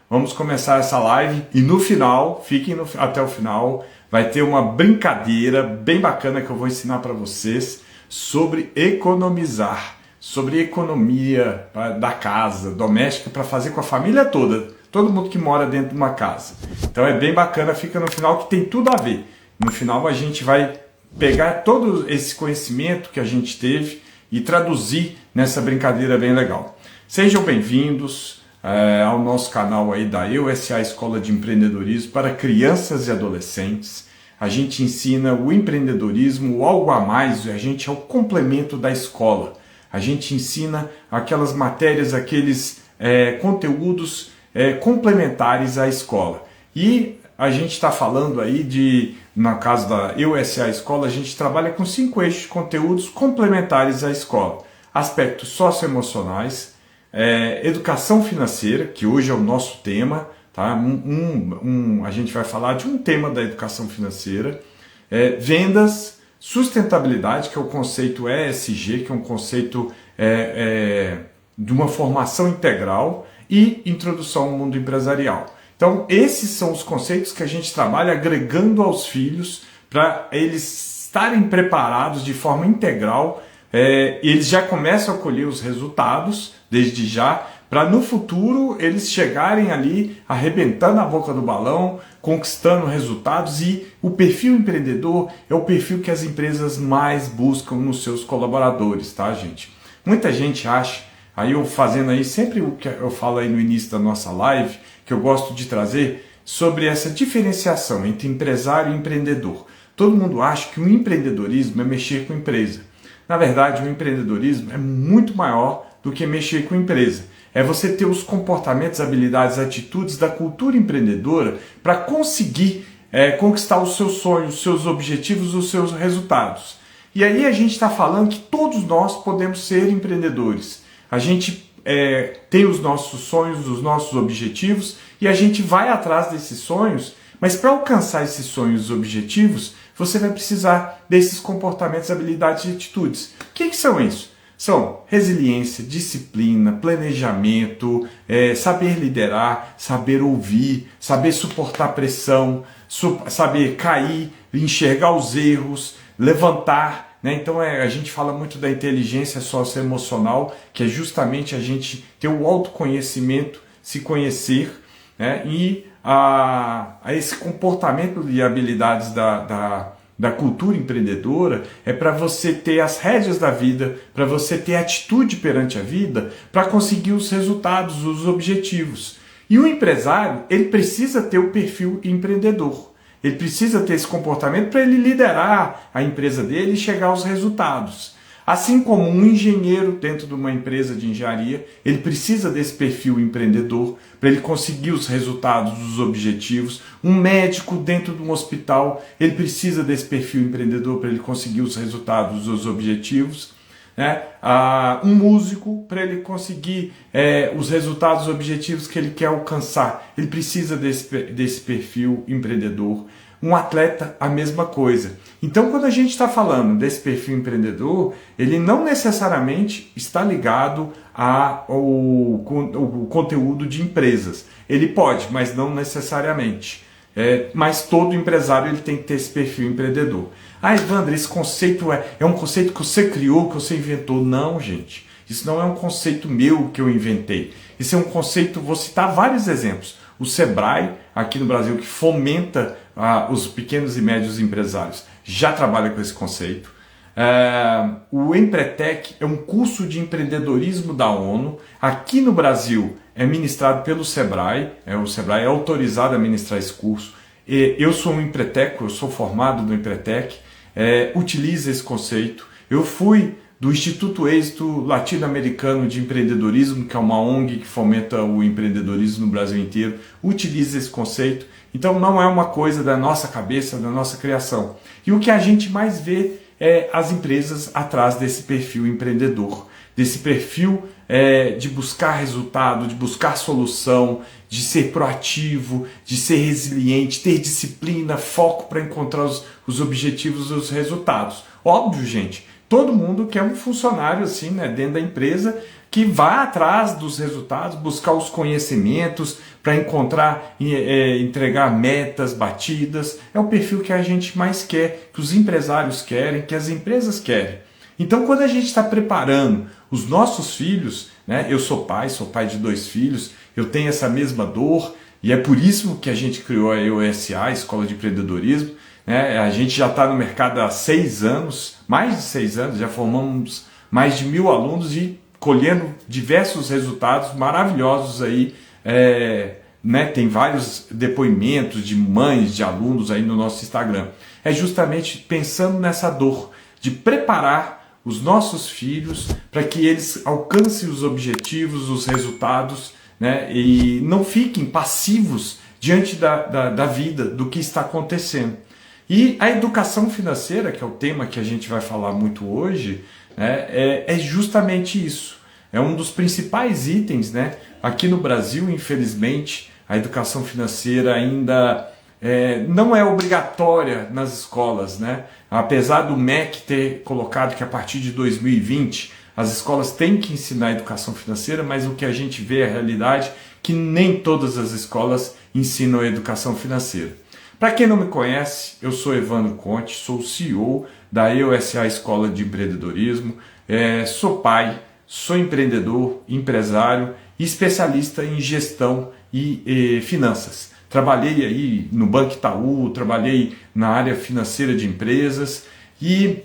Vamos começar essa live e no final, até o final, vai ter uma brincadeira bem bacana que eu vou ensinar para vocês sobre economizar, sobre economia da casa, doméstica, para fazer com a família toda, todo mundo que mora dentro de uma casa. Então é bem bacana, fica no final que tem tudo a ver. No final a gente vai pegar todo esse conhecimento que a gente teve e traduzir nessa brincadeira bem legal. Sejam bem-vindos ao nosso canal aí da EUSA Escola de Empreendedorismo para crianças e adolescentes. A gente ensina o empreendedorismo, o algo a mais, a gente é o complemento da escola. A gente ensina aquelas matérias, aqueles conteúdos complementares à escola. E a gente está falando aí no caso da EUSA Escola, a gente trabalha com 5 eixos de conteúdos complementares à escola. Aspectos socioemocionais, educação financeira, que hoje é o nosso tema, tá? A gente vai falar de um tema da educação financeira, vendas, sustentabilidade, que é o conceito ESG, que é um conceito de uma formação integral, e introdução ao mundo empresarial. Então, esses são os conceitos que a gente trabalha agregando aos filhos para eles estarem preparados de forma integral. Eles já começam a colher os resultados, desde já, para no futuro eles chegarem ali arrebentando a boca do balão, conquistando resultados. E o perfil empreendedor é o perfil que as empresas mais buscam nos seus colaboradores, tá, gente? Muita gente acha, aí eu fazendo aí sempre o que eu falo aí no início da nossa live, que eu gosto de trazer sobre essa diferenciação entre empresário e empreendedor. Todo mundo acha que o empreendedorismo é mexer com empresa. Na verdade, o empreendedorismo é muito maior do que mexer com empresa. É você ter os comportamentos, habilidades, atitudes da cultura empreendedora para conseguir conquistar os seus sonhos, os seus objetivos, os seus resultados. E aí a gente está falando que todos nós podemos ser empreendedores. A gente tem os nossos sonhos, os nossos objetivos, e a gente vai atrás desses sonhos, mas para alcançar esses sonhos e objetivos, você vai precisar desses comportamentos, habilidades e atitudes. O que são isso? São resiliência, disciplina, planejamento, saber liderar, saber ouvir, saber suportar pressão, saber cair, enxergar os erros, levantar. Então a gente fala muito da inteligência socioemocional, que é justamente a gente ter o autoconhecimento, se conhecer, né? E a esse comportamento e habilidades da cultura empreendedora é para você ter as rédeas da vida, para você ter atitude perante a vida, para conseguir os resultados, os objetivos. E o empresário, ele precisa ter o perfil empreendedor. Ele precisa ter esse comportamento para ele liderar a empresa dele e chegar aos resultados. Assim como um engenheiro dentro de uma empresa de engenharia, ele precisa desse perfil empreendedor para ele conseguir os resultados, os objetivos. Um médico dentro de um hospital, ele precisa desse perfil empreendedor para ele conseguir os resultados, os objetivos. Um músico, para ele conseguir os resultados, os objetivos que ele quer alcançar, ele precisa desse perfil empreendedor. Um atleta, a mesma coisa. Então, quando a gente está falando desse perfil empreendedor, ele não necessariamente está ligado ao conteúdo de empresas. Ele pode, mas não necessariamente. Mas todo empresário ele tem que ter esse perfil empreendedor. Ah, Evandro, esse conceito é um conceito que você criou, que você inventou. Não, gente. Isso não é um conceito meu que eu inventei. Isso é um conceito, vou citar vários exemplos. O Sebrae, aqui no Brasil, que fomenta os pequenos e médios empresários, já trabalha com esse conceito. O Empretec é um curso de empreendedorismo da ONU. Aqui no Brasil é ministrado pelo Sebrae. O Sebrae é autorizado a ministrar esse curso. Eu sou um Empretec, eu sou formado no Empretec. Utiliza esse conceito. Eu fui do Instituto Êxito Latino-Americano de Empreendedorismo, que é uma ONG que fomenta o empreendedorismo no Brasil inteiro, utiliza esse conceito. Então não é uma coisa da nossa cabeça, da nossa criação. E o que a gente mais vê é as empresas atrás desse perfil empreendedor, desse perfil de buscar resultado, de buscar solução, de ser proativo, de ser resiliente, ter disciplina, foco para encontrar os objetivos e os resultados. Óbvio, gente, todo mundo quer um funcionário assim, né, dentro da empresa que vá atrás dos resultados, buscar os conhecimentos para encontrar e entregar metas batidas. É o perfil que a gente mais quer, que os empresários querem, que as empresas querem. Então, quando a gente está preparando os nossos filhos, né, eu sou pai de 2 filhos, eu tenho essa mesma dor, e é por isso que a gente criou a EOSA, a Escola de Empreendedorismo, né? A gente já está no mercado há 6 anos, mais de 6 anos, já formamos mais de 1.000 alunos e colhendo diversos resultados maravilhosos aí, né? Tem vários depoimentos de mães, de alunos aí no nosso Instagram. É justamente pensando nessa dor de preparar os nossos filhos para que eles alcancem os objetivos, os resultados, né? E não fiquem passivos diante da vida, do que está acontecendo. E a educação financeira, que é o tema que a gente vai falar muito hoje, né, é justamente isso. É um dos principais itens, né? Aqui no Brasil, infelizmente, a educação financeira ainda não é obrigatória nas escolas, né? Apesar do MEC ter colocado que a partir de 2020 as escolas têm que ensinar educação financeira, mas o que a gente vê é a realidade que nem todas as escolas ensinam educação financeira. Para quem não me conhece, eu sou Evandro Conte, sou o CEO da EOSA Escola de Empreendedorismo, sou pai, sou empreendedor, empresário e especialista em gestão e finanças. Trabalhei aí no Banco Itaú, trabalhei na área financeira de empresas e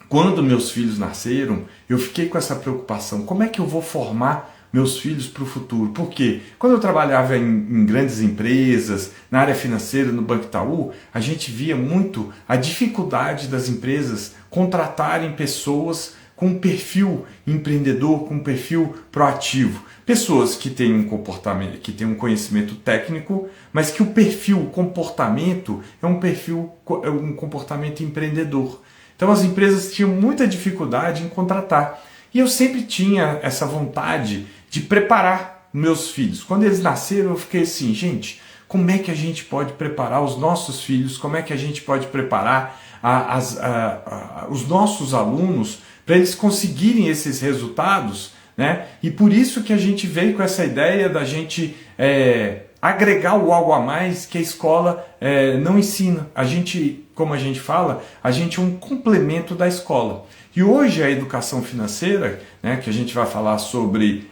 quando meus filhos nasceram, eu fiquei com essa preocupação, como é que eu vou formar meus filhos para o futuro? Porque quando eu trabalhava em grandes empresas, na área financeira, no Banco Itaú, a gente via muito a dificuldade das empresas contratarem pessoas com perfil empreendedor, com perfil proativo. Pessoas que têm um comportamento, que têm um conhecimento técnico, mas que o perfil, o comportamento é um comportamento empreendedor. Então as empresas tinham muita dificuldade em contratar. E eu sempre tinha essa vontade de preparar meus filhos. Quando eles nasceram, eu fiquei assim, gente, como é que a gente pode preparar os nossos filhos? Como é que a gente pode preparar os nossos alunos para eles conseguirem esses resultados, né? E por isso que a gente veio com essa ideia da gente agregar o algo a mais que a escola não ensina. A gente, como a gente fala, a gente é um complemento da escola. E hoje a educação financeira, né, que a gente vai falar sobre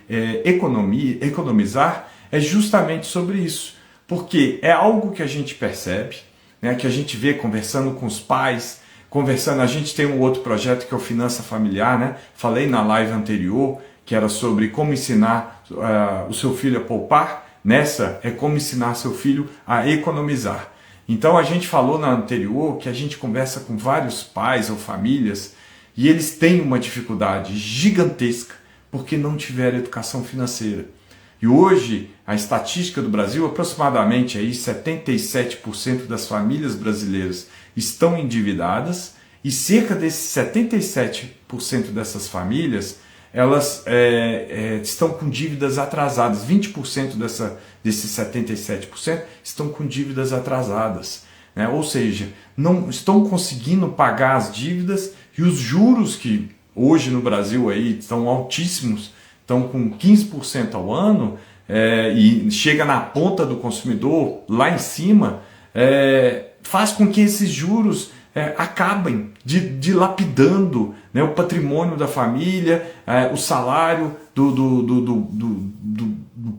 economizar, é justamente sobre isso. Porque é algo que a gente percebe, né, que a gente vê conversando com os pais, a gente tem um outro projeto que é o Finança Familiar, né? Falei na live anterior, que era sobre como ensinar o seu filho a poupar. Nessa é como ensinar seu filho a economizar. Então a gente falou na anterior que a gente conversa com vários pais ou famílias e eles têm uma dificuldade gigantesca porque não tiveram educação financeira. E hoje a estatística do Brasil, aproximadamente aí 77% das famílias brasileiras estão endividadas e cerca desses 77% dessas famílias elas estão com dívidas atrasadas. 20% desses 77% estão com dívidas atrasadas, né? Ou seja, não estão conseguindo pagar as dívidas e os juros que hoje no Brasil aí estão altíssimos, estão com 15% ao ano e chega na ponta do consumidor, lá em cima, faz com que esses juros acabem dilapidando, né, o patrimônio da família, o salário do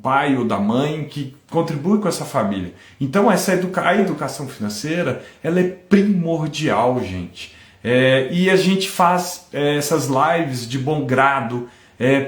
pai ou da mãe que contribui com essa família. Então a educação financeira ela é primordial, gente. E a gente faz essas lives de bom grado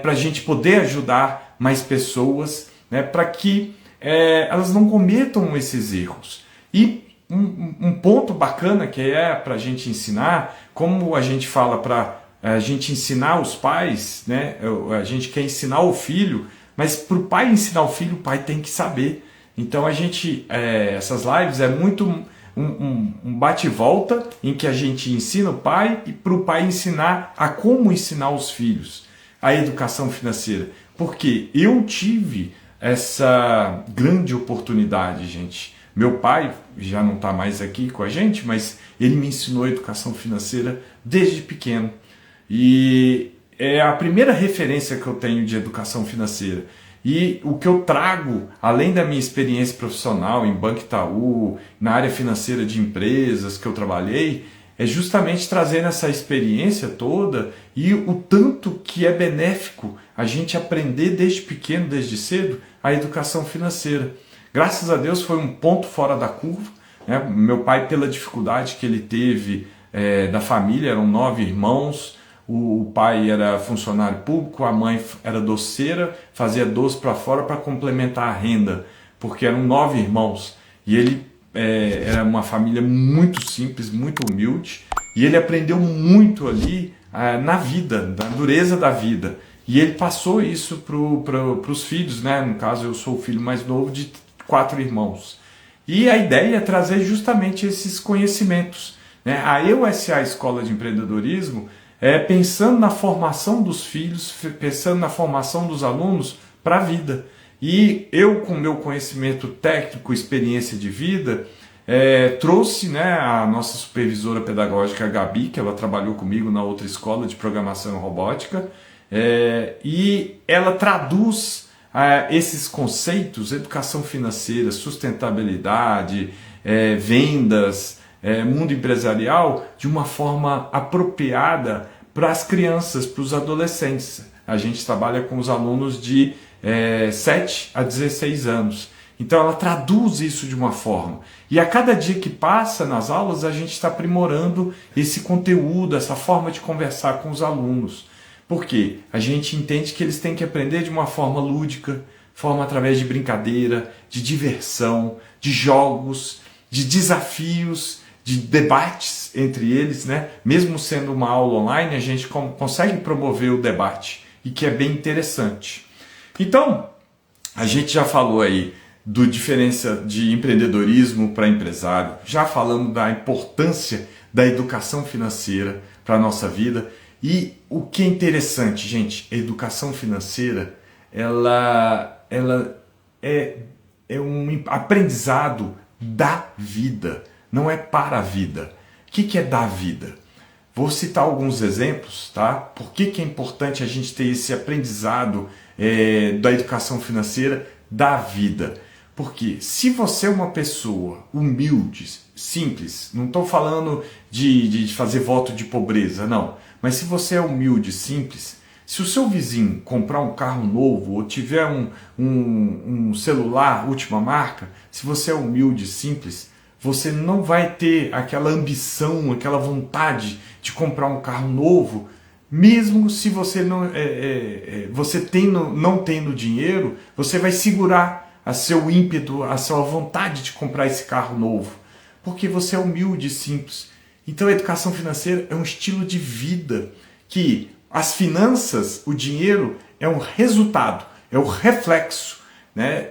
para a gente poder ajudar mais pessoas, né, para que elas não cometam esses erros. E um ponto bacana que é para a gente ensinar, como a gente fala para a gente ensinar os pais, né? A gente quer ensinar o filho, mas para o pai ensinar o filho, o pai tem que saber. Então a gente, essas lives é muito um bate e volta em que a gente ensina o pai e para o pai ensinar a como ensinar os filhos a educação financeira. Porque eu tive essa grande oportunidade, gente. Meu pai já não está mais aqui com a gente, mas ele me ensinou educação financeira desde pequeno. E é a primeira referência que eu tenho de educação financeira. E o que eu trago, além da minha experiência profissional em Banco Itaú, na área financeira de empresas que eu trabalhei, é justamente trazendo essa experiência toda e o tanto que é benéfico a gente aprender desde pequeno, desde cedo, a educação financeira. Graças a Deus foi um ponto fora da curva, né? Meu pai, pela dificuldade que ele teve da família, eram 9 irmãos, o pai era funcionário público, a mãe era doceira, fazia doce para fora para complementar a renda, porque eram 9 irmãos. E ele era uma família muito simples, muito humilde, e ele aprendeu muito ali na vida, da dureza da vida. E ele passou isso para os filhos, né? No caso, eu sou o filho mais novo de 4 irmãos. E a ideia é trazer justamente esses conhecimentos, né? A EUSA Escola de Empreendedorismo pensando na formação dos filhos, pensando na formação dos alunos para a vida. E eu, com meu conhecimento técnico, experiência de vida, trouxe, né, a nossa supervisora pedagógica, a Gabi, que ela trabalhou comigo na outra escola de programação e robótica, e ela traduz esses conceitos, educação financeira, sustentabilidade, vendas, mundo empresarial, de uma forma apropriada para as crianças, para os adolescentes. A gente trabalha com os alunos de 7 a 16 anos. Então ela traduz isso de uma forma. E a cada dia que passa nas aulas, a gente está aprimorando esse conteúdo, essa forma de conversar com os alunos. Por quê? A gente entende que eles têm que aprender de uma forma lúdica, forma através de brincadeira, de diversão, de jogos, de desafios, de debates entre eles, né? Mesmo sendo uma aula online, a gente consegue promover o debate, e que é bem interessante. Então, a gente já falou aí do diferença de empreendedorismo para empresário, já falamos da importância da educação financeira para a nossa vida, e o que é interessante, gente, a educação financeira, ela é um aprendizado da vida, não é para a vida. O que é da vida? Vou citar alguns exemplos, tá? Por que é importante a gente ter esse aprendizado da educação financeira da vida? Porque se você é uma pessoa humilde, simples, não estou falando de fazer voto de pobreza, não. Mas se você é humilde, simples, se o seu vizinho comprar um carro novo ou tiver um celular última marca, se você é humilde, simples, você não vai ter aquela ambição, aquela vontade de comprar um carro novo, mesmo se você não tendo dinheiro, você vai segurar a seu ímpeto, a sua vontade de comprar esse carro novo, porque você é humilde e simples. Então a educação financeira é um estilo de vida que as finanças, o dinheiro, é um resultado, é o reflexo, né,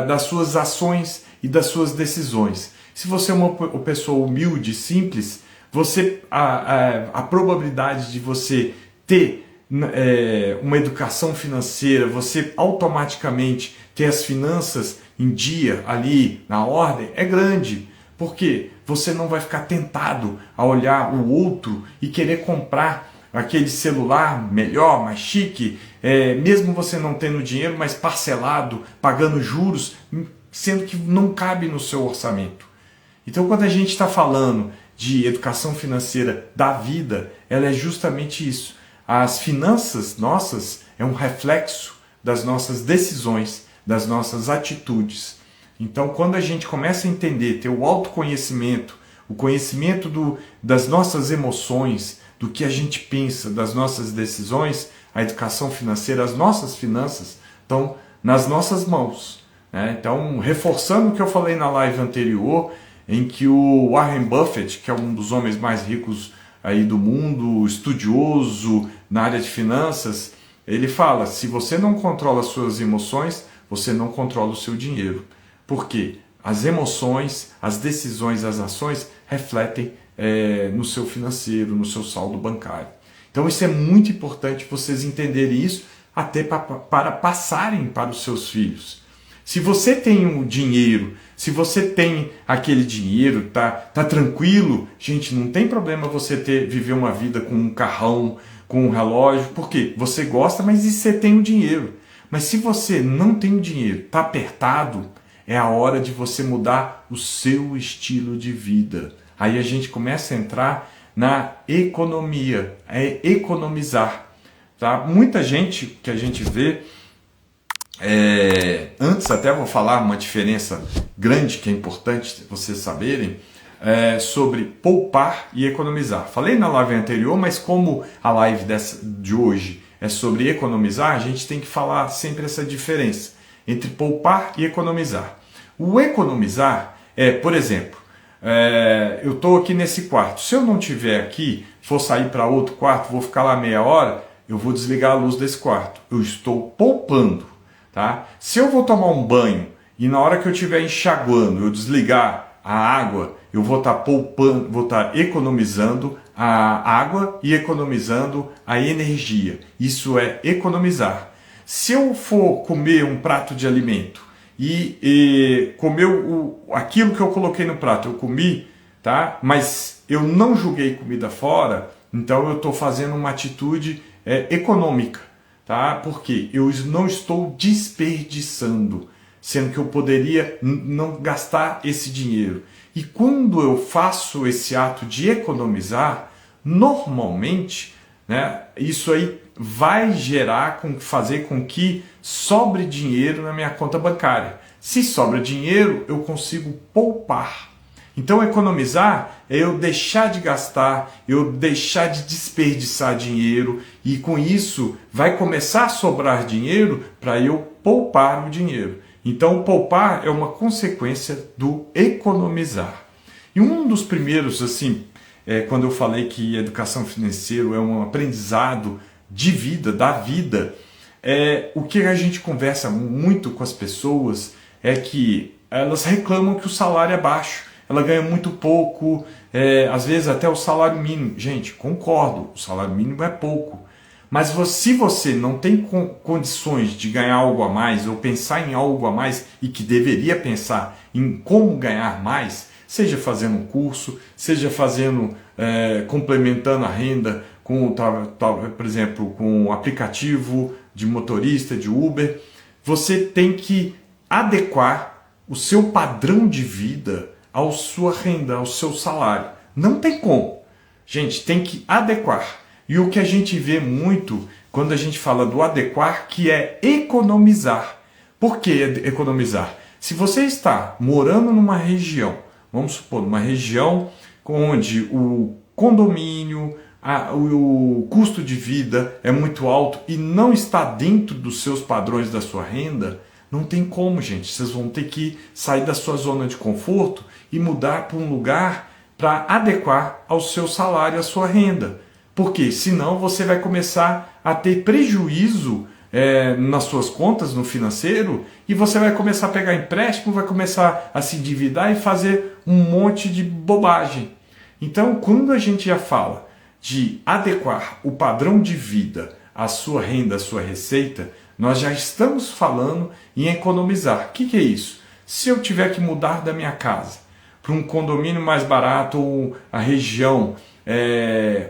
das suas ações e das suas decisões. Se você é uma pessoa humilde, simples, a probabilidade de você ter uma educação financeira, você automaticamente ter as finanças em dia, ali, na ordem, é grande. Porque você não vai ficar tentado a olhar o outro e querer comprar aquele celular melhor, mais chique, mesmo você não tendo dinheiro, mas parcelado, pagando juros, sendo que não cabe no seu orçamento. Então, quando a gente está falando de educação financeira da vida, ela é justamente isso. As finanças nossas é um reflexo das nossas decisões, das nossas atitudes. Então, quando a gente começa a entender, ter o autoconhecimento, o conhecimento das nossas emoções, do que a gente pensa, das nossas decisões, a educação financeira, as nossas finanças estão nas nossas mãos, né? Então, reforçando o que eu falei na live anterior, em que o Warren Buffett, que é um dos homens mais ricos aí do mundo, estudioso na área de finanças, ele fala, se você não controla as suas emoções, você não controla o seu dinheiro. Por quê? As emoções, as decisões, as ações refletem no seu financeiro, no seu saldo bancário. Então isso é muito importante vocês entenderem isso, até para passarem para os seus filhos. Se você tem um dinheiro, se você tem aquele dinheiro, tá tranquilo, gente, não tem problema você viver uma vida com um carrão, com um relógio, porque você gosta, mas e você tem o dinheiro. Mas se você não tem o dinheiro, está apertado, é a hora de você mudar o seu estilo de vida. Aí a gente começa a entrar na economia, é economizar. Tá? Muita gente que a gente vê, antes até vou falar uma diferença grande que é importante vocês saberem, sobre poupar e economizar. Falei na live anterior, mas como a live de hoje é sobre economizar, a gente tem que falar sempre essa diferença entre poupar e economizar. O economizar é, por exemplo, eu estou aqui nesse quarto. Se eu não estiver aqui, for sair para outro quarto, vou ficar lá meia hora, eu vou desligar a luz desse quarto. Eu estou poupando. Tá? Se eu vou tomar um banho e na hora que eu estiver enxaguando, eu desligar a água, eu vou estar poupando, vou estar economizando a água e economizando a energia. Isso é economizar. Se eu for comer um prato de alimento e comer aquilo que eu coloquei no prato, eu comi, tá? Mas eu não joguei comida fora, então eu estou fazendo uma atitude econômica, tá? Porque eu não estou desperdiçando, sendo que eu poderia não gastar esse dinheiro. E quando eu faço esse ato de economizar, normalmente, né, isso aí vai fazer com que sobre dinheiro na minha conta bancária. Se sobra dinheiro, eu consigo poupar. Então economizar é eu deixar de gastar, eu deixar de desperdiçar dinheiro, e com isso vai começar a sobrar dinheiro para eu poupar o dinheiro. Então poupar é uma consequência do economizar. E um dos primeiros, assim, quando eu falei que educação financeira é um aprendizado de vida, da vida, o que a gente conversa muito com as pessoas é que elas reclamam que o salário é baixo, ela ganha muito pouco, às vezes até o salário mínimo. Gente, concordo, o salário mínimo é pouco. Mas se você não tem condições de ganhar algo a mais ou pensar em algo a mais e que deveria pensar em como ganhar mais, seja fazendo um curso, seja complementando a renda com, por exemplo, com um aplicativo de motorista, de Uber, você tem que adequar o seu padrão de vida à sua renda, ao seu salário. Não tem como. Gente, tem que adequar. E o que a gente vê muito quando a gente fala do adequar, que é economizar. Por que economizar? Se você está morando numa região, vamos supor, numa região onde o condomínio, o custo de vida é muito alto e não está dentro dos seus padrões da sua renda, não tem como, gente. Vocês vão ter que sair da sua zona de conforto e mudar para um lugar para adequar ao seu salário, à sua renda. Porque senão você vai começar a ter prejuízo nas suas contas, no financeiro, e você vai começar a pegar empréstimo, vai começar a se endividar e fazer um monte de bobagem. Então, quando a gente já fala de adequar o padrão de vida à sua renda, à sua receita, nós já estamos falando em economizar. O que é isso? Se eu tiver que mudar da minha casa para um condomínio mais barato, ou a região,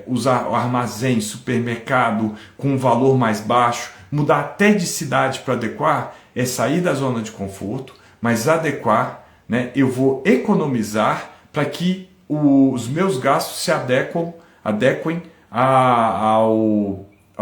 usar o armazém, supermercado com um valor mais baixo, mudar até de cidade para adequar, é sair da zona de conforto, mas adequar, né, eu vou economizar para que os meus gastos se adequem à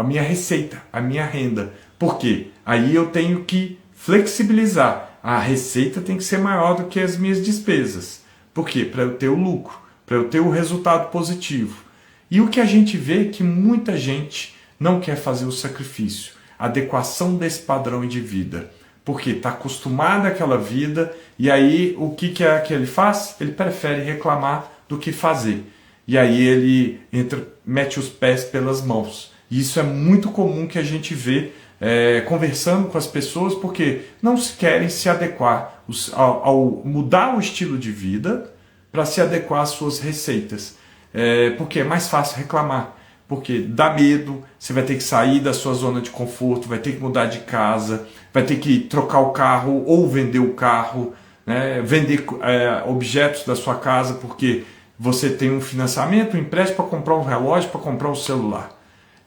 minha receita, à minha renda. Por quê? Aí eu tenho que flexibilizar. A receita tem que ser maior do que as minhas despesas. Por quê? Para eu ter o lucro, para eu ter o resultado positivo. E o que a gente vê é que muita gente não quer fazer o sacrifício, a adequação desse padrão de vida. Porque está acostumado àquela vida e aí o que ele faz? Ele prefere reclamar do que fazer. E aí ele mete os pés pelas mãos. E isso é muito comum que a gente vê conversando com as pessoas, porque não querem se adequar ao mudar o estilo de vida para se adequar às suas receitas. Porque é mais fácil reclamar. Porque dá medo, você vai ter que sair da sua zona de conforto, vai ter que mudar de casa, vai ter que trocar o carro ou vender o carro, né? Vender objetos da sua casa porque você tem um financiamento, um empréstimo para comprar um relógio, para comprar um celular.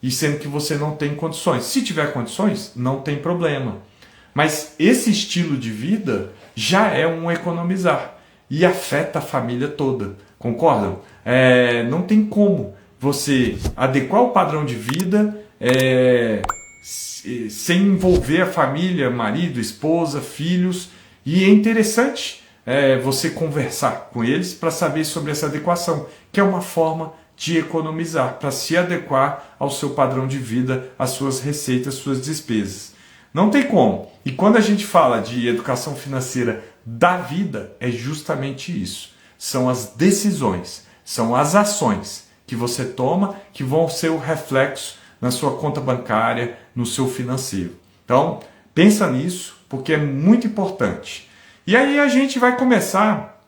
e sendo que você não tem condições. Se tiver condições, não tem problema. Mas esse estilo de vida já é um economizar e afeta a família toda, concordam? Não tem como você adequar o padrão de vida sem envolver a família, marido, esposa, filhos. E é interessante você conversar com eles para saber sobre essa adequação, que é uma forma de economizar, para se adequar ao seu padrão de vida, às suas receitas, suas despesas. Não tem como. E quando a gente fala de educação financeira da vida, é justamente isso. São as decisões, são as ações que você toma que vão ser o reflexo na sua conta bancária, no seu financeiro. Então, pensa nisso, porque é muito importante. E aí a gente vai começar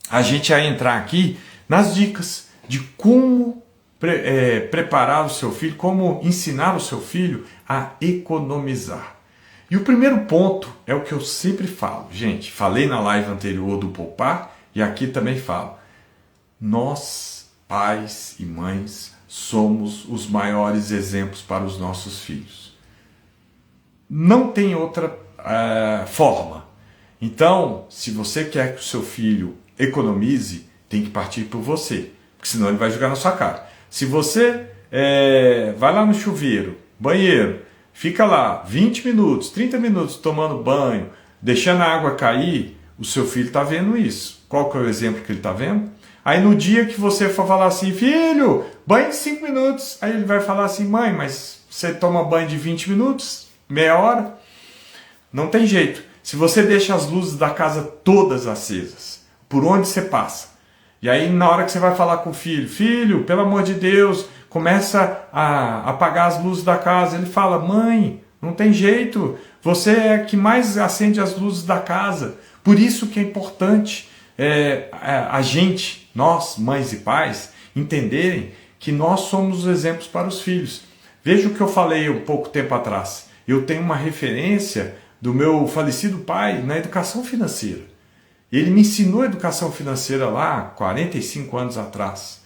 a entrar aqui nas dicas de como preparar o seu filho, como ensinar o seu filho a economizar. E o primeiro ponto é o que eu sempre falo. Gente, falei na live anterior do poupar e aqui também falo. Nós, pais e mães, somos os maiores exemplos para os nossos filhos. Não tem outra forma. Então, se você quer que o seu filho economize, tem que partir por você, porque senão ele vai jogar na sua cara. Se você vai lá no chuveiro, banheiro, fica lá 20 minutos, 30 minutos tomando banho, deixando a água cair, o seu filho está vendo isso. Qual que é o exemplo que ele está vendo? Aí no dia que você for falar assim, filho, banho de 5 minutos, aí ele vai falar assim, mãe, mas você toma banho de 20 minutos, meia hora? Não tem jeito. Se você deixa as luzes da casa todas acesas, por onde você passa, e aí na hora que você vai falar com o filho, filho, pelo amor de Deus, começa a apagar as luzes da casa, ele fala, mãe, não tem jeito, você é que mais acende as luzes da casa. Por isso que é importante a gente, nós, mães e pais, entenderem que nós somos os exemplos para os filhos. Veja o que eu falei um pouco tempo atrás. Eu tenho uma referência do meu falecido pai na educação financeira. Ele me ensinou a educação financeira lá 45 anos atrás.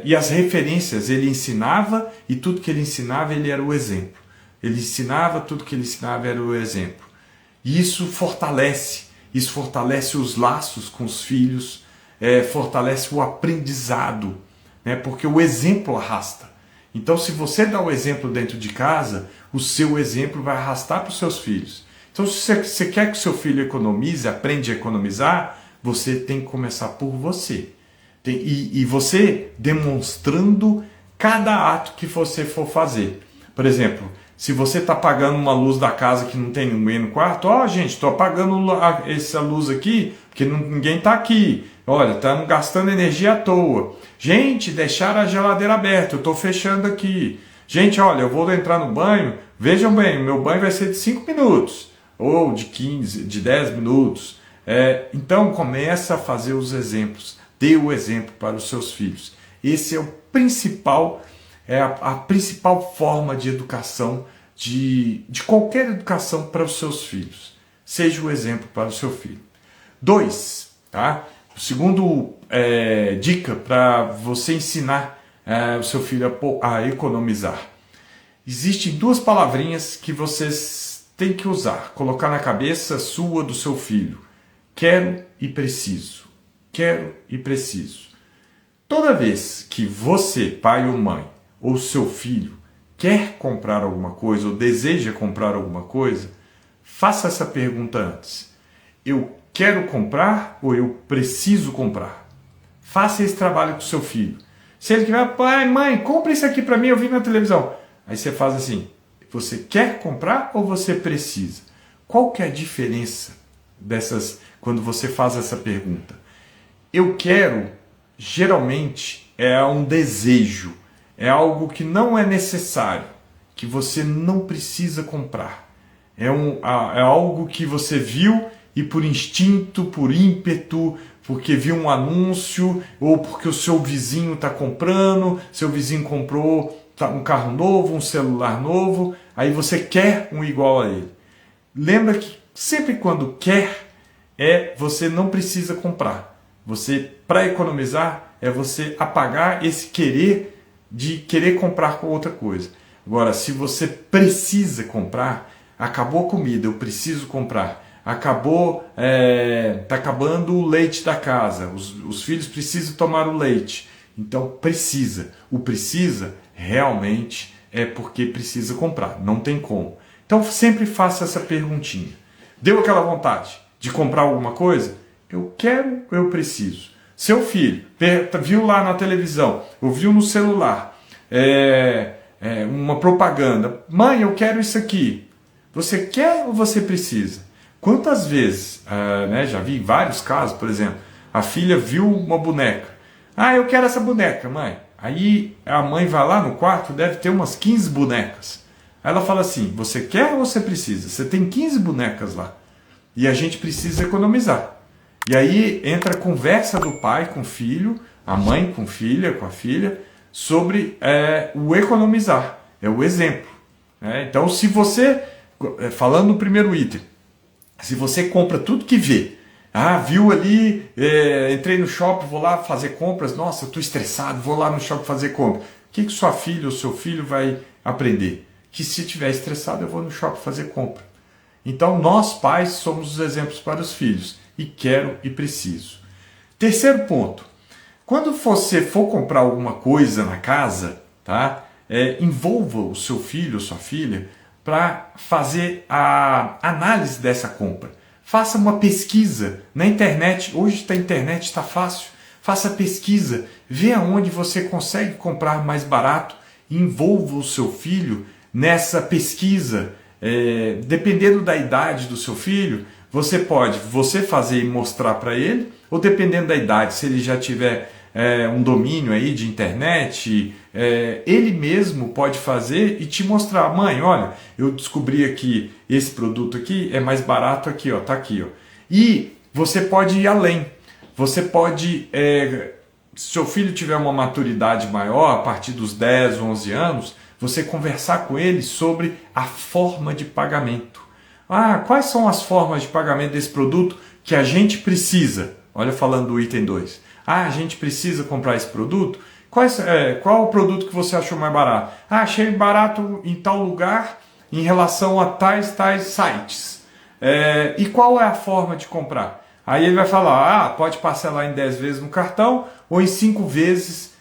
E as referências ele ensinava, e tudo que ele ensinava ele era o exemplo. Ele ensinava, tudo que ele ensinava era o exemplo. E isso fortalece os laços com os filhos, fortalece o aprendizado, né? Porque o exemplo arrasta. Então, se você dá o exemplo dentro de casa, o seu exemplo vai arrastar para os seus filhos. Então, se você quer que o seu filho economize, aprende a economizar, você tem que começar por você. E você demonstrando cada ato que você for fazer. Por exemplo, se você está apagando uma luz da casa que não tem ninguém no quarto, gente, estou apagando essa luz aqui porque ninguém está aqui. Olha, estamos gastando energia à toa. Gente, deixaram a geladeira aberta, eu estou fechando aqui. Gente, olha, eu vou entrar no banho, vejam bem, meu banho vai ser de 5 minutos, ou de 15, de 10 minutos. Então começa a fazer os exemplos, dê o exemplo para os seus filhos. Esse é o principal, a principal forma de educação, de qualquer educação para os seus filhos. Seja o exemplo para o seu filho. 2, tá? O segundo dica para você ensinar o seu filho a economizar. Existem 2 palavrinhas que vocês têm que usar, colocar na cabeça sua do seu filho. Quero e preciso. Quero e preciso. Toda vez que você, pai ou mãe, ou seu filho, quer comprar alguma coisa ou deseja comprar alguma coisa, faça essa pergunta antes. Eu quero comprar ou eu preciso comprar? Faça esse trabalho com o seu filho. Se ele quiser, pai, mãe, compra isso aqui para mim, eu vi na televisão. Aí você faz assim, você quer comprar ou você precisa? Qual que é a diferença dessas quando você faz essa pergunta? Eu quero, geralmente, é um desejo, é algo que não é necessário, que você não precisa comprar. É algo que você viu e por instinto, por ímpeto, porque viu um anúncio, ou porque o seu vizinho está comprando, seu vizinho comprou um carro novo, um celular novo, aí você quer um igual a ele. Lembra que sempre quando quer, você não precisa comprar. Você, para economizar, é você apagar esse querer de querer comprar com outra coisa. Agora, se você precisa comprar, acabou a comida, eu preciso comprar. Tá acabando o leite da casa, os filhos precisam tomar o leite. Então precisa. O precisa realmente é porque precisa comprar, não tem como. Então sempre faça essa perguntinha. Deu aquela vontade de comprar alguma coisa? Eu quero, eu preciso. Seu filho viu lá na televisão, ouviu no celular uma propaganda. Mãe, eu quero isso aqui. Você quer ou você precisa? Quantas vezes, já vi vários casos, por exemplo, a filha viu uma boneca. Ah, eu quero essa boneca, mãe. Aí a mãe vai lá no quarto, deve ter umas 15 bonecas. Aí ela fala assim, você quer ou você precisa? Você tem 15 bonecas lá. E a gente precisa economizar. E aí entra a conversa do pai com o filho, a mãe com a filha, sobre o economizar. É o exemplo. Então, se você, falando no primeiro item, se você compra tudo que vê, viu ali, entrei no shopping, vou lá fazer compras, nossa, eu estou estressado, vou lá no shopping fazer compras. O que sua filha ou seu filho vai aprender? Que se estiver estressado, eu vou no shopping fazer compra. Então, nós pais somos os exemplos para os filhos. E quero e preciso. Terceiro ponto. Quando você for comprar alguma coisa na casa, tá? Envolva o seu filho ou sua filha para fazer a análise dessa compra. Faça uma pesquisa na internet. Hoje a internet está fácil. Faça pesquisa. Vê aonde você consegue comprar mais barato. Envolva o seu filho nessa pesquisa. Dependendo da idade do seu filho, você pode fazer e mostrar para ele, ou dependendo da idade, se ele já tiver um domínio aí de internet, ele mesmo pode fazer e te mostrar. Mãe, olha, eu descobri aqui, esse produto aqui é mais barato aqui, ó, tá aqui, ó. E você pode ir além. Você pode, se seu filho tiver uma maturidade maior, a partir dos 10, 11 anos, você conversar com ele sobre a forma de pagamento. Quais são as formas de pagamento desse produto que a gente precisa? Olha, falando do item 2. A gente precisa comprar esse produto? Qual o produto que você achou mais barato? Achei barato em tal lugar em relação a tais sites. E qual é a forma de comprar? Aí ele vai falar, pode parcelar em 10 vezes no cartão ou em 5 vezes,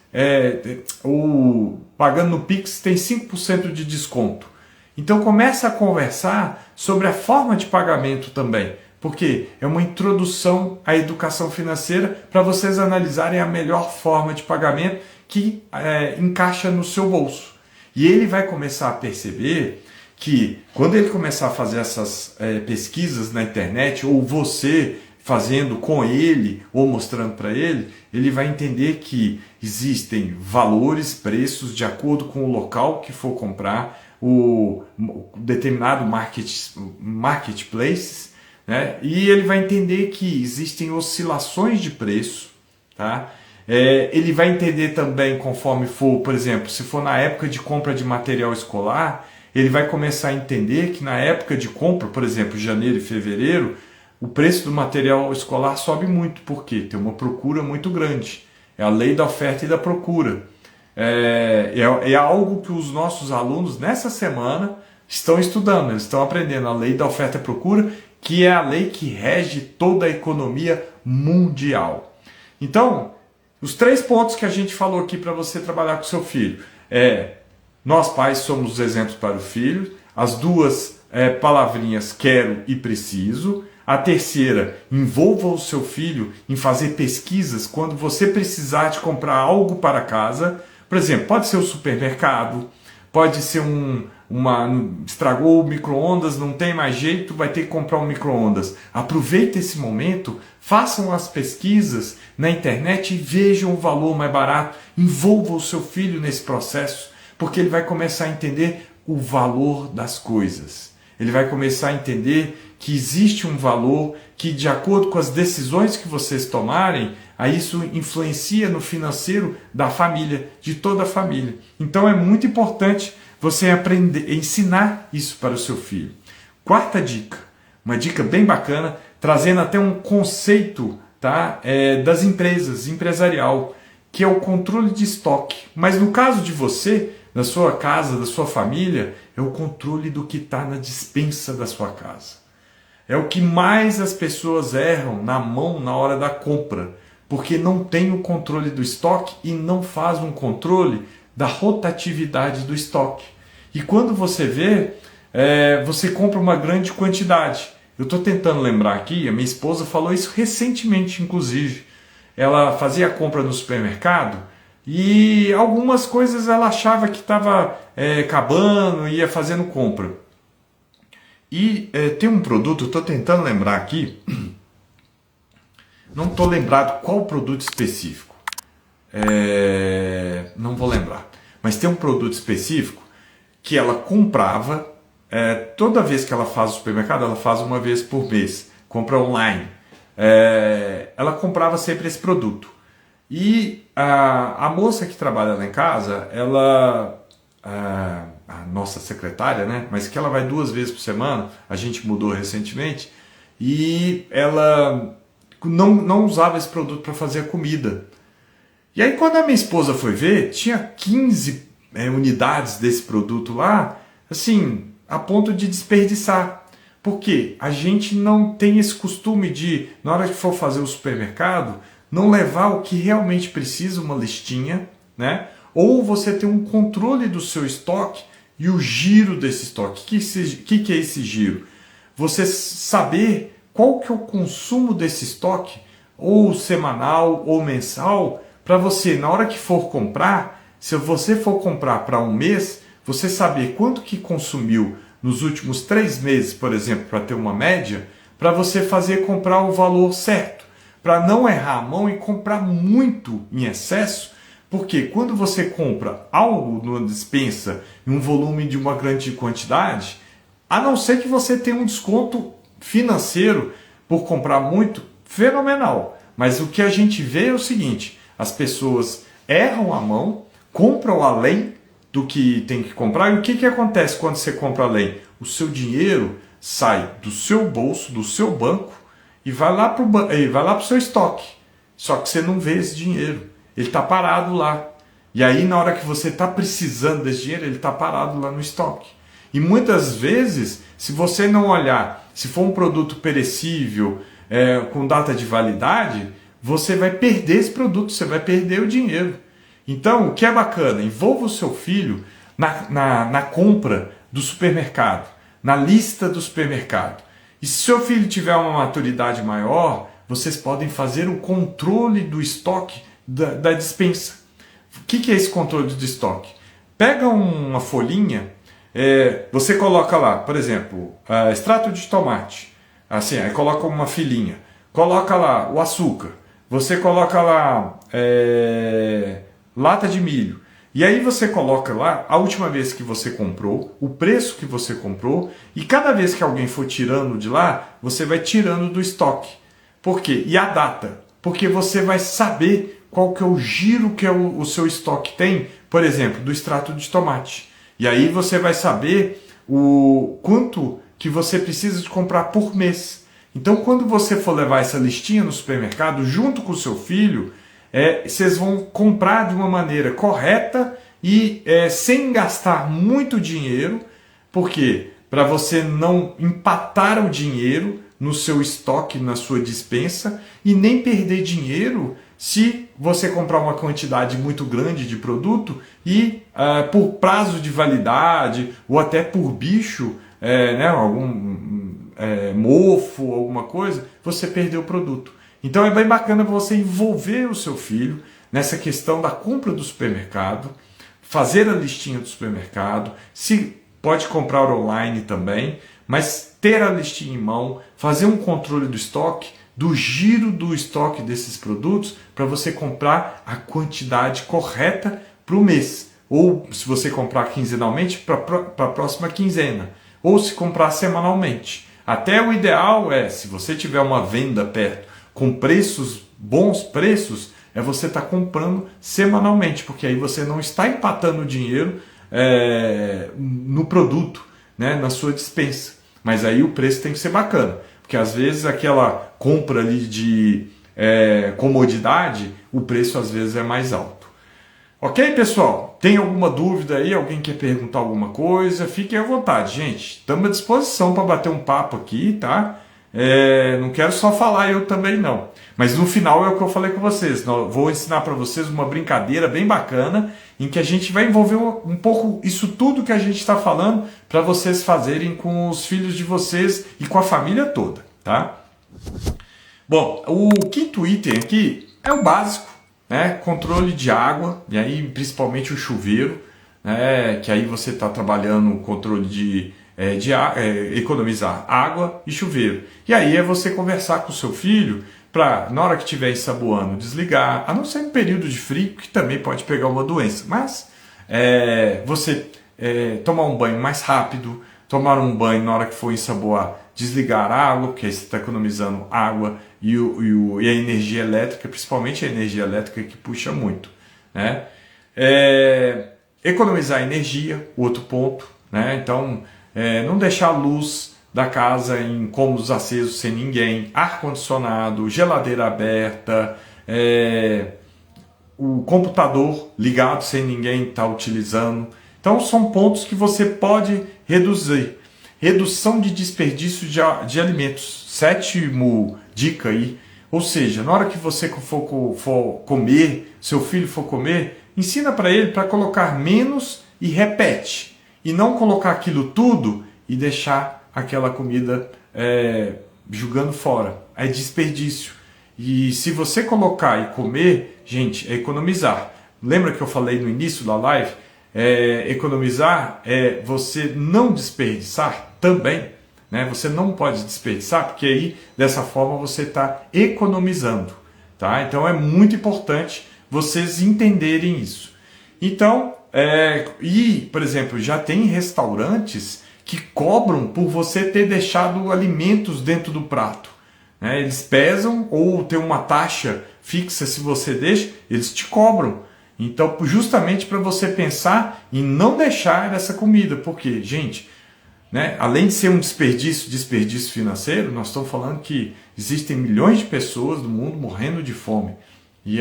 pagando no Pix tem 5% de desconto. Então começa a conversar sobre a forma de pagamento também, porque é uma introdução à educação financeira para vocês analisarem a melhor forma de pagamento que encaixa no seu bolso. E ele vai começar a perceber que quando ele começar a fazer essas pesquisas na internet, ou você fazendo com ele ou mostrando para ele, ele vai entender que existem valores, preços de acordo com o local que for comprar, o determinado marketplaces, né? E ele vai entender que existem oscilações de preço, tá? Ele vai entender também, conforme for, por exemplo, se for na época de compra de material escolar, ele vai começar a entender que na época de compra, por exemplo, janeiro e fevereiro, o preço do material escolar sobe muito, porque tem uma procura muito grande. É a lei da oferta e da procura. É algo que os nossos alunos nessa semana estão estudando, eles estão aprendendo a lei da oferta e procura, que é a lei que rege toda a economia mundial. Então, os 3 pontos que a gente falou aqui para você trabalhar com seu filho nós pais somos os exemplos para o filho, as 2 palavrinhas quero e preciso. A terceira, envolva o seu filho em fazer pesquisas quando você precisar de comprar algo para casa. Por exemplo, pode ser o supermercado, pode ser estragou o micro-ondas, não tem mais jeito, vai ter que comprar um micro-ondas. Aproveite esse momento, façam as pesquisas na internet e vejam o valor mais barato. Envolva o seu filho nesse processo, porque ele vai começar a entender o valor das coisas. Ele vai começar a entender que existe um valor que, de acordo com as decisões que vocês tomarem, aí isso influencia no financeiro da família, de toda a família. Então é muito importante você aprender, ensinar isso para o seu filho. 4ª dica, uma dica bem bacana, trazendo até um conceito, tá? Das empresas, empresarial. que é o controle de estoque. Mas no caso de você, da sua casa, da sua família, é o controle do que está na despensa da sua casa. É o que mais as pessoas erram na mão na hora da compra, porque não tem o controle do estoque e não faz um controle da rotatividade do estoque. E quando você vê, você compra uma grande quantidade. Eu estou tentando lembrar aqui, a minha esposa falou isso recentemente, inclusive. Ela fazia compra no supermercado e algumas coisas ela achava que estava acabando, ia fazendo compra. E tem um produto, estou tentando lembrar aqui, não estou lembrado qual produto específico, não vou lembrar, mas tem um produto específico que ela comprava, toda vez que ela faz o supermercado, ela faz uma vez por mês, compra online, ela comprava sempre esse produto. E a moça que trabalha lá em casa, ela, a nossa secretária, né, mas que ela vai 2 vezes por semana, a gente mudou recentemente, e ela não usava esse produto para fazer a comida. E aí quando a minha esposa foi ver, tinha 15 unidades desse produto lá, assim, a ponto de desperdiçar. Porque a gente não tem esse costume de, na hora que for fazer o supermercado, não levar o que realmente precisa, uma listinha, né? Ou você ter um controle do seu estoque e o giro desse estoque. O que é esse giro? Você saber qual que é o consumo desse estoque, ou semanal ou mensal, para você, na hora que for comprar, se você for comprar para um mês, você saber quanto que consumiu nos últimos 3 meses, por exemplo, para ter uma média, para você fazer comprar o valor certo, para não errar a mão e comprar muito em excesso, porque quando você compra algo numa despensa em um volume de uma grande quantidade, a não ser que você tenha um desconto financeiro por comprar muito, fenomenal. Mas o que a gente vê é o seguinte, as pessoas erram a mão, compram além do que tem que comprar. E o que acontece quando você compra além? O seu dinheiro sai do seu bolso, do seu banco, e vai lá para o seu estoque. Só que você não vê esse dinheiro. Ele está parado lá. E aí, na hora que você está precisando desse dinheiro, ele está parado lá no estoque. E muitas vezes, se você não olhar, se for um produto perecível, com data de validade, você vai perder esse produto, você vai perder o dinheiro. Então, o que é bacana, envolva o seu filho na compra do supermercado, na lista do supermercado. E se seu filho tiver uma maturidade maior, vocês podem fazer o controle do estoque da despensa. O que é esse controle do estoque? Pega uma folhinha, você coloca lá, por exemplo, extrato de tomate, assim, aí coloca uma filinha, coloca lá o açúcar, você coloca lá lata de milho, e aí você coloca lá a última vez que você comprou, o preço que você comprou, e cada vez que alguém for tirando de lá, você vai tirando do estoque. Por quê? E a data? Porque você vai saber qual que é o giro que o seu estoque tem, por exemplo, do extrato de tomate. E aí você vai saber o quanto que você precisa de comprar por mês. Então, quando você for levar essa listinha no supermercado, junto com o seu filho, vocês vão comprar de uma maneira correta e sem gastar muito dinheiro, porque para você não empatar o dinheiro no seu estoque, na sua despensa, e nem perder dinheiro se você comprar uma quantidade muito grande de produto e por prazo de validade ou até por bicho, né, algum mofo, alguma coisa, você perdeu o produto. Então é bem bacana você envolver o seu filho nessa questão da compra do supermercado, fazer a listinha do supermercado, se pode comprar online também, mas ter a listinha em mão, fazer um controle do estoque, do giro do estoque desses produtos, para você comprar a quantidade correta para o mês. Ou se você comprar quinzenalmente, para a próxima quinzena. Ou se comprar semanalmente. Até o ideal se você tiver uma venda perto, com preços, bons preços, você estar comprando semanalmente, porque aí você não está empatando o dinheiro no produto, né, na sua despensa. Mas aí o preço tem que ser bacana, porque às vezes aquela compra ali de comodidade, o preço às vezes é mais alto. Ok, pessoal? Tem alguma dúvida aí? Alguém quer perguntar alguma coisa? Fiquem à vontade, gente. Estamos à disposição para bater um papo aqui, tá? Não quero só falar eu também não. Mas no final é o que eu falei com vocês. Vou ensinar para vocês uma brincadeira bem bacana em que a gente vai envolver um pouco isso tudo que a gente está falando para vocês fazerem com os filhos de vocês e com a família toda, tá? Bom, o quinto item aqui é o básico, né? Controle de água, e aí principalmente o chuveiro, né? Que aí você está trabalhando o controle de economizar água e chuveiro. E aí é você conversar com o seu filho para, na hora que estiver ensaboando, desligar, a não ser em período de frio, que também pode pegar uma doença, mas você tomar um banho mais rápido, tomar um banho na hora que for ensaboar, desligar a água, porque aí você está economizando água e a energia elétrica, principalmente a energia elétrica que puxa muito, né? Economizar energia, outro ponto, né? Então, não deixar a luz da casa em cômodos acesos sem ninguém, ar-condicionado, geladeira aberta, o computador ligado sem ninguém estar utilizando. Então são pontos que você pode reduzir. Redução de desperdício de alimentos. Sétimo dica aí. Ou seja, na hora que você for comer, seu filho for comer, ensina para ele para colocar menos e repete. E não colocar aquilo tudo e deixar aquela comida jogando fora. É desperdício. E se você colocar e comer, gente, é economizar. Lembra que eu falei no início da live? Economizar é você não desperdiçar também. Né? Você não pode desperdiçar, porque aí, dessa forma, você está economizando. Tá? Então é muito importante vocês entenderem isso. Então, por exemplo, já tem restaurantes que cobram por você ter deixado alimentos dentro do prato. Né? Eles pesam ou tem uma taxa fixa se você deixa, eles te cobram. Então, justamente para você pensar em não deixar essa comida. Porque, gente, né, além de ser um desperdício financeiro, nós estamos falando que existem milhões de pessoas no mundo morrendo de fome. E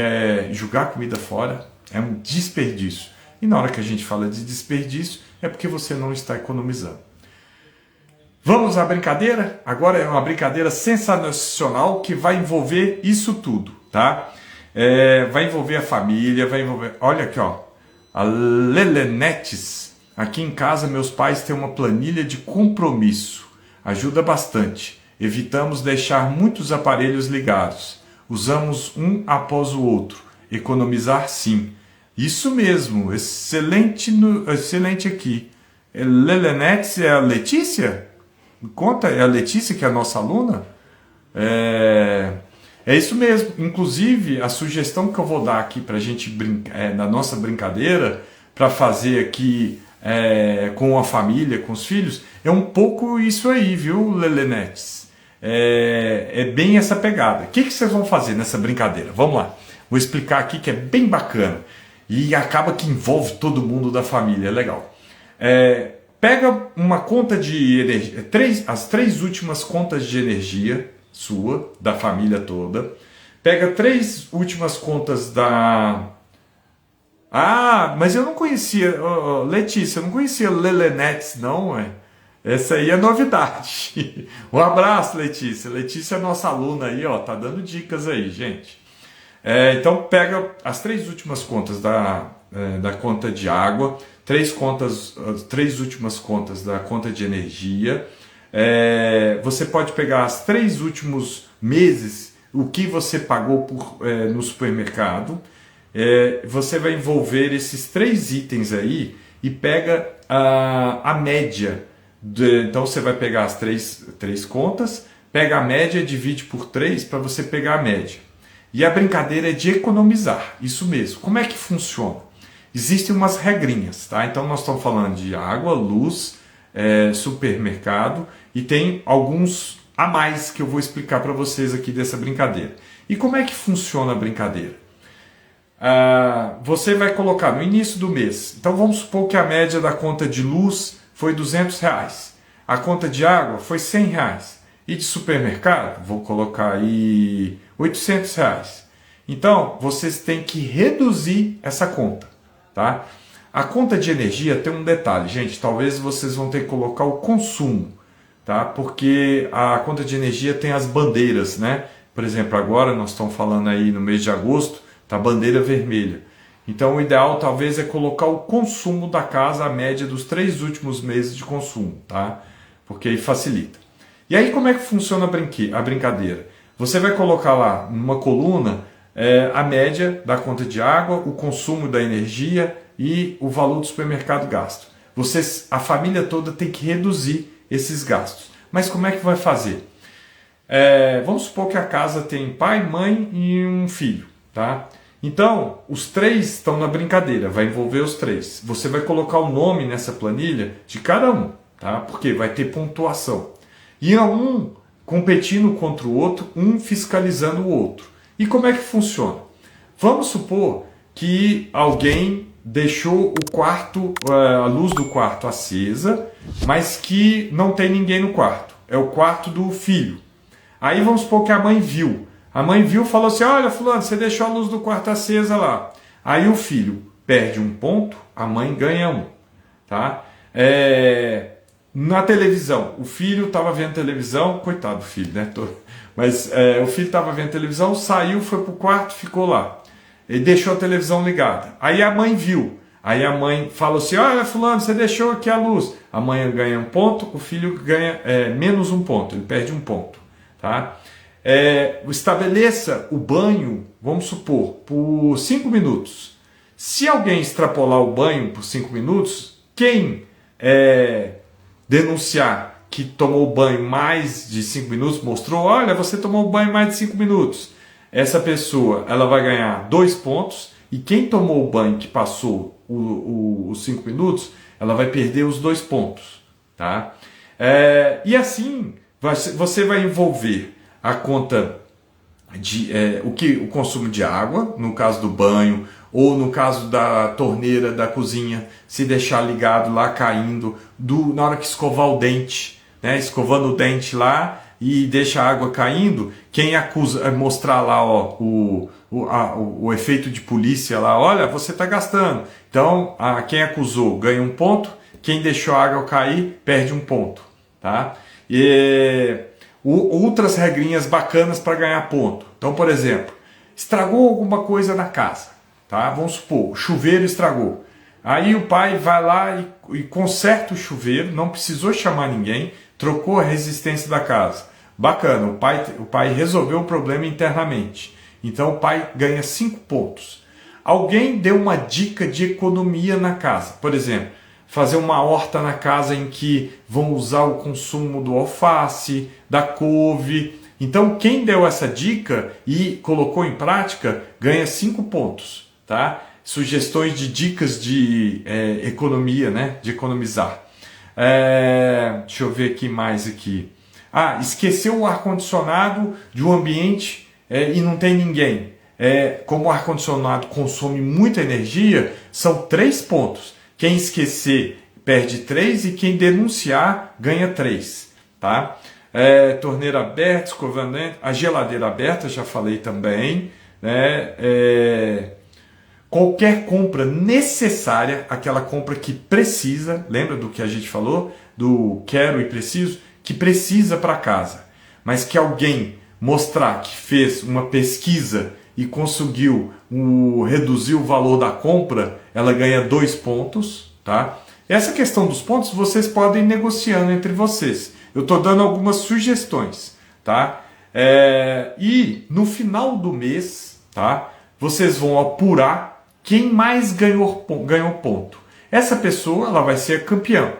jogar comida fora é um desperdício. E na hora que a gente fala de desperdício, é porque você não está economizando. Vamos à brincadeira? Agora é uma brincadeira sensacional que vai envolver isso tudo, tá? Vai envolver a família, vai envolver... Olha aqui, ó. A Lelenetes. Aqui em casa, meus pais têm uma planilha de compromisso. Ajuda bastante. Evitamos deixar muitos aparelhos ligados. Usamos um após o outro. Economizar, sim. Isso mesmo. Excelente aqui. Lelenetes é a Letícia? Conta, é a Letícia que é a nossa aluna? É isso mesmo. Inclusive, a sugestão que eu vou dar aqui para a gente brincar, na nossa brincadeira, para fazer aqui com a família, com os filhos, é um pouco isso aí, viu, Lelenetes? É bem essa pegada. O que vocês vão fazer nessa brincadeira? Vamos lá. Vou explicar aqui que é bem bacana. E acaba que envolve todo mundo da família. É legal. Pega uma conta de energia, as 3 últimas contas de energia sua, da família toda. Pega 3 últimas contas da... Ah, mas eu não conhecia, Letícia, eu não conhecia Lelenetes, não, Essa aí é novidade. Um abraço, Letícia. Letícia é nossa aluna aí, ó, tá dando dicas aí, gente. Então pega as 3 últimas contas da conta de água, 3 últimas contas da conta de energia. Você pode pegar as 3 últimos meses, o que você pagou no supermercado. Você vai envolver esses 3 itens aí e pega a média. Então você vai pegar as 3 contas, pega a média, divide por 3 para você pegar a média. E a brincadeira é de economizar, isso mesmo. Como é que funciona? Existem umas regrinhas, tá? Então nós estamos falando de água, luz, supermercado e tem alguns a mais que eu vou explicar para vocês aqui dessa brincadeira. E como é que funciona a brincadeira? Você vai colocar no início do mês. Então vamos supor que a média da conta de luz foi R$200. A conta de água foi R$100. E de supermercado, vou colocar aí R$ 800. Então, vocês têm que reduzir essa conta, tá? A conta de energia tem um detalhe, gente, talvez vocês vão ter que colocar o consumo, tá? Porque a conta de energia tem as bandeiras, né? Por exemplo, agora nós estamos falando aí no mês de agosto, tá bandeira vermelha. Então, o ideal talvez é colocar o consumo da casa, a média dos 3 últimos meses de consumo, tá? Porque aí facilita. E aí, como é que funciona a brincadeira? Você vai colocar lá numa coluna a média da conta de água, o consumo da energia e o valor do supermercado gasto. A família toda tem que reduzir esses gastos. Mas como é que vai fazer? Vamos supor que a casa tem pai, mãe e um filho, tá? Então, os 3 estão na brincadeira, vai envolver os 3. Você vai colocar o nome nessa planilha de cada um, tá? Porque vai ter pontuação. E um competindo contra o outro, um fiscalizando o outro. E como é que funciona? Vamos supor que alguém deixou o quarto, a luz do quarto acesa, mas que não tem ninguém no quarto. É o quarto do filho. Aí vamos supor que a mãe viu. A mãe viu e falou assim, olha fulano, você deixou a luz do quarto acesa lá. Aí o filho perde 1 ponto, a mãe ganha 1. Tá? Na televisão, o filho estava vendo televisão, coitado do filho, né? Mas o filho estava vendo televisão, saiu, foi pro quarto, ficou lá. Ele deixou a televisão ligada. Aí a mãe viu. Aí a mãe falou assim, olha fulano, você deixou aqui a luz. A mãe ganha 1 ponto, o filho ganha menos 1 ponto, ele perde 1 ponto. Tá? Estabeleça o banho, vamos supor, por 5 minutos. Se alguém extrapolar o banho por 5 minutos, quem denunciar que tomou banho mais de 5 minutos, mostrou, olha, você tomou banho mais de 5 minutos, essa pessoa ela vai ganhar 2 pontos, e quem tomou o banho que passou os 5 minutos, ela vai perder os 2 pontos. Tá? E assim, você vai envolver a conta de o consumo de água, no caso do banho, ou no caso da torneira da cozinha, se deixar ligado lá caindo, na hora que escovar o dente, né, escovando o dente lá e deixa a água caindo, quem acusa, mostrar lá o efeito de polícia lá, olha, você está gastando. Então, quem acusou ganha 1 ponto, quem deixou a água cair perde 1 ponto. Tá? Outras regrinhas bacanas para ganhar ponto. Então, por exemplo, estragou alguma coisa na casa, tá? Vamos supor, o chuveiro estragou. Aí o pai vai lá e conserta o chuveiro, não precisou chamar ninguém, trocou a resistência da casa. Bacana, o pai resolveu o problema internamente. Então o pai ganha 5 pontos. Alguém deu uma dica de economia na casa, por exemplo, fazer uma horta na casa em que vão usar o consumo do alface, da couve. Então, quem deu essa dica e colocou em prática ganha 5 pontos. Tá? Sugestões de dicas de economia, né? De economizar. Deixa eu ver aqui mais aqui. Esqueceu o ar-condicionado de um ambiente e não tem ninguém. Como o ar-condicionado consome muita energia, são 3 pontos. Quem esquecer perde 3 e quem denunciar ganha 3. Tá? Torneira aberta, escovando dente, a geladeira aberta, já falei também. Né? Qualquer compra necessária, aquela compra que precisa, lembra do que a gente falou? Do quero e preciso? Que precisa para casa. Mas que alguém mostrar que fez uma pesquisa e conseguiu reduzir o valor da compra, ela ganha 2 pontos, tá? Essa questão dos pontos vocês podem ir negociando entre vocês. Eu estou dando algumas sugestões, tá? E no final do mês, tá? Vocês vão apurar quem mais ganhou ponto. Essa pessoa ela vai ser campeã.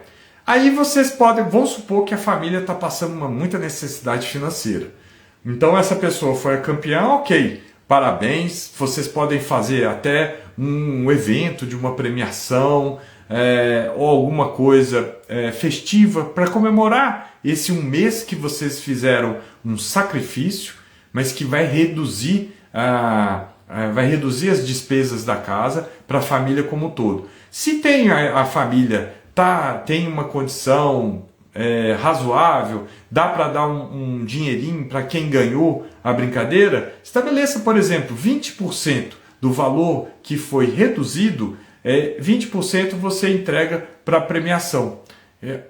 Aí vocês vamos supor que a família está passando muita necessidade financeira. Então essa pessoa foi a campeã, ok. Parabéns, vocês podem fazer até um evento de uma premiação ou alguma coisa festiva para comemorar esse 1 mês que vocês fizeram um sacrifício, mas que vai reduzir as despesas da casa para a família como um todo. Se tem a família tem uma condição razoável, dá para dar um dinheirinho para quem ganhou a brincadeira, estabeleça, por exemplo, 20% do valor que foi reduzido, 20% você entrega para a premiação.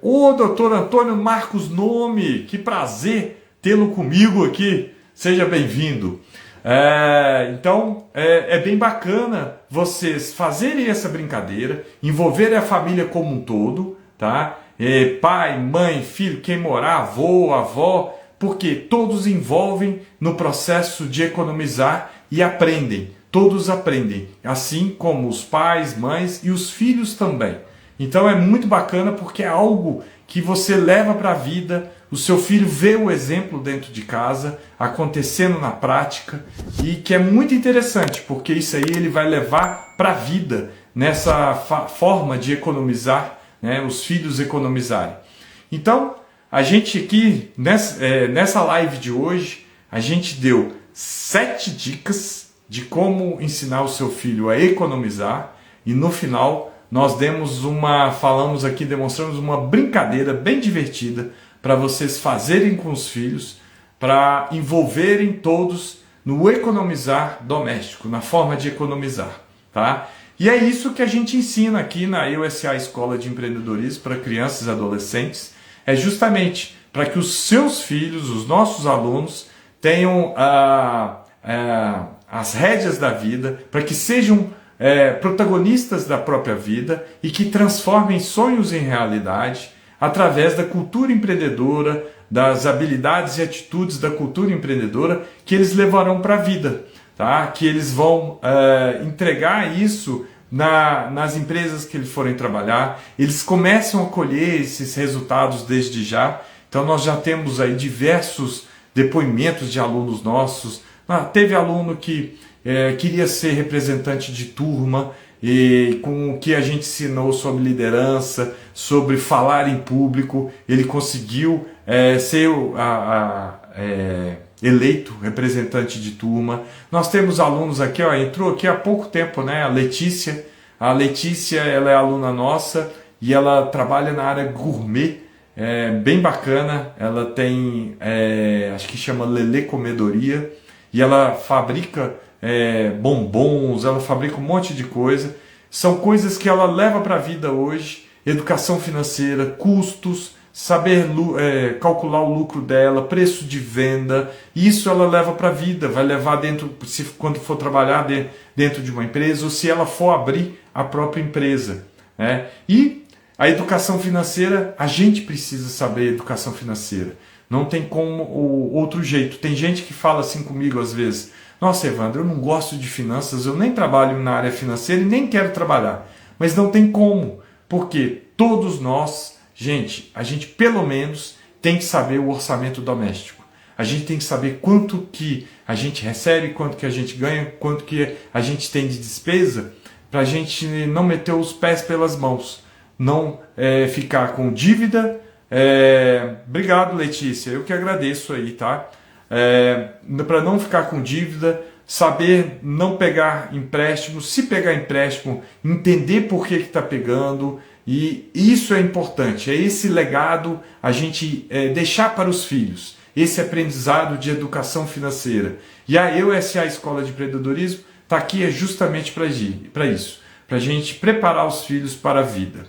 Ô, doutor Antônio Marcos Nome, que prazer tê-lo comigo aqui, seja bem-vindo. Então, é bem bacana vocês fazerem essa brincadeira, envolverem a família como um todo, tá? Pai, mãe, filho, quem morar, avô, avó, porque todos envolvem no processo de economizar e aprendem, todos aprendem, assim como os pais, mães e os filhos também. Então é muito bacana porque é algo que você leva para a vida, o seu filho vê o exemplo dentro de casa, acontecendo na prática, e que é muito interessante, porque isso aí ele vai levar para a vida, nessa forma de economizar, né, os filhos economizarem. Então, a gente aqui, nessa live de hoje, a gente deu 7 dicas de como ensinar o seu filho a economizar, e no final nós falamos aqui, demonstramos uma brincadeira bem divertida para vocês fazerem com os filhos, para envolverem todos no economizar doméstico, na forma de economizar, tá? E é isso que a gente ensina aqui na EUSA Escola de Empreendedorismo para crianças e adolescentes, é justamente para que os seus filhos, os nossos alunos, tenham as rédeas da vida, para que sejam protagonistas da própria vida e que transformem sonhos em realidade através da cultura empreendedora, das habilidades e atitudes da cultura empreendedora que eles levarão para a vida, tá? Que eles vão entregar isso nas empresas que eles forem trabalhar, eles começam a colher esses resultados desde já. Então nós já temos aí diversos depoimentos de alunos nossos. Teve aluno que queria ser representante de turma, e com o que a gente ensinou sobre liderança, sobre falar em público, ele conseguiu ser eleito representante de turma. Nós temos alunos aqui, entrou aqui há pouco tempo, né, a Letícia. A Letícia, ela é aluna nossa e ela trabalha na área gourmet, bem bacana. Ela tem, acho que chama Lelê Comedoria, e ela fabrica bombons, ela fabrica um monte de coisa. São coisas que ela leva para a vida hoje: educação financeira, custos, saber calcular o lucro dela, preço de venda. Isso ela leva para a vida, vai levar dentro, quando for trabalhar dentro de uma empresa, ou se ela for abrir a própria empresa, né? E a educação financeira, a gente precisa saber educação financeira. Não tem como outro jeito. Tem gente que fala assim comigo às vezes: nossa, Evandro, eu não gosto de finanças, eu nem trabalho na área financeira e nem quero trabalhar. Mas não tem como, porque todos nós, a gente pelo menos tem que saber o orçamento doméstico. A gente tem que saber quanto que a gente recebe, quanto que a gente ganha, quanto que a gente tem de despesa, para a gente não meter os pés pelas mãos, não ficar com dívida. Obrigado, Letícia, eu que agradeço aí, tá? Para não ficar com dívida, saber não pegar empréstimo, se pegar empréstimo, entender por que está pegando, e isso é importante, é esse legado a gente deixar para os filhos, esse aprendizado de educação financeira. E a EUSA Escola de Empreendedorismo está aqui justamente para isso, para a gente preparar os filhos para a vida.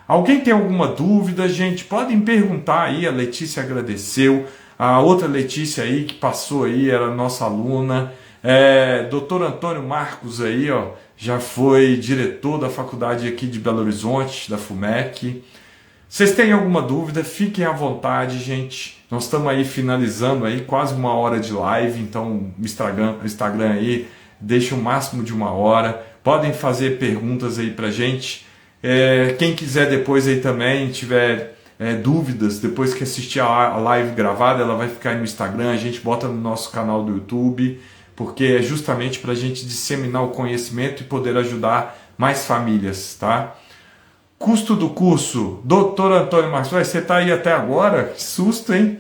Alguém tem alguma dúvida, gente? Podem perguntar aí, a Letícia agradeceu. A outra Letícia aí que passou aí, era nossa aluna. Dr. Antônio Marcos aí, já foi diretor da faculdade aqui de Belo Horizonte, da FUMEC. Vocês têm alguma dúvida? Fiquem à vontade, gente. Nós estamos aí finalizando aí quase 1 hora de live, então o Instagram aí deixa o máximo de 1 hora. Podem fazer perguntas aí pra gente. Quem quiser depois aí também, tiver dúvidas, depois que assistir a live gravada, ela vai ficar aí no Instagram, a gente bota no nosso canal do YouTube, porque é justamente para a gente disseminar o conhecimento e poder ajudar mais famílias, tá? Custo do curso, Dr. Antônio Marcos, você está aí até agora? Que susto, hein?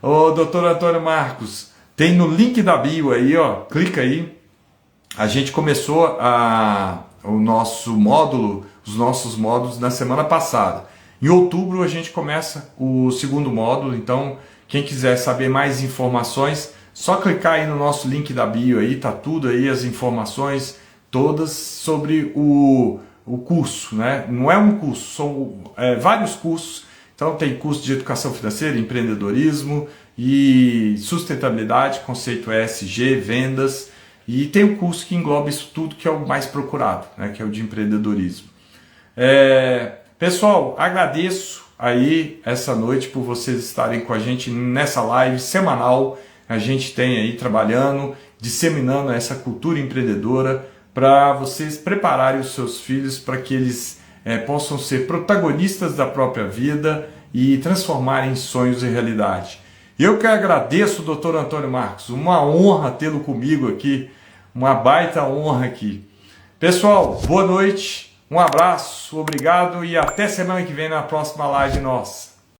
Ô, Dr. Antônio Marcos, tem no link da bio aí, clica aí. A gente começou os nossos módulos na semana passada. Em outubro a gente começa o segundo módulo, então quem quiser saber mais informações, só clicar aí no nosso link da bio aí, tá tudo aí, as informações todas sobre o curso, né? Não é um curso, são vários cursos. Então tem curso de educação financeira, empreendedorismo e sustentabilidade, conceito ESG, vendas, e tem um curso que engloba isso tudo, que é o mais procurado, né? Que é o de empreendedorismo. Pessoal, agradeço aí essa noite por vocês estarem com a gente nessa live semanal. A gente tem aí trabalhando, disseminando essa cultura empreendedora para vocês prepararem os seus filhos para que eles possam ser protagonistas da própria vida e transformarem sonhos em realidade. Eu que agradeço, Dr. Antônio Marcos, uma honra tê-lo comigo aqui, uma baita honra aqui. Pessoal, boa noite, um abraço, obrigado e até semana que vem na próxima live nossa.